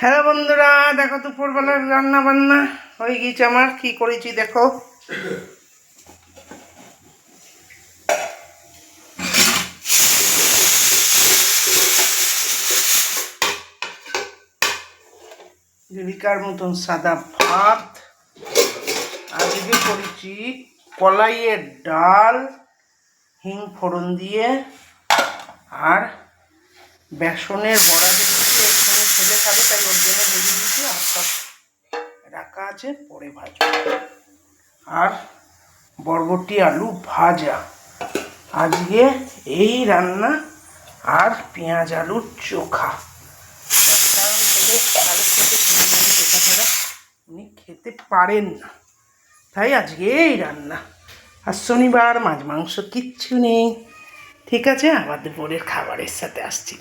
Hello বন্ধুরা, দেখো দুপুরবেলার রান্না বান্না হয়ে গিয়েছে। আমার কি করেছি দেখো। জীবিকার মতন সাদা ভাত, আজকে করেছি কলাইয়ের ডাল, হিং ফোড়ন দিয়ে, আর বেসনের বড়া দিয়েছি। একসঙ্গে ছেলে খাবে তাই ওর জন্য ভেজে দিয়েছি, আর সব রাখা আছে, পরে ভাজবো। আর বরবটি আলু ভাজা, আজকে এই রান্না। আর পেঁয়াজ আলুর চোখা। চোখা ছাড়া উনি খেতে পারেন না, তাই আজকে এই রান্না। আর শনিবার মাছ মাংস কিচ্ছু নেই। ঠিক আছে, আবার দুপুরের খাবারের সাথে আসছি।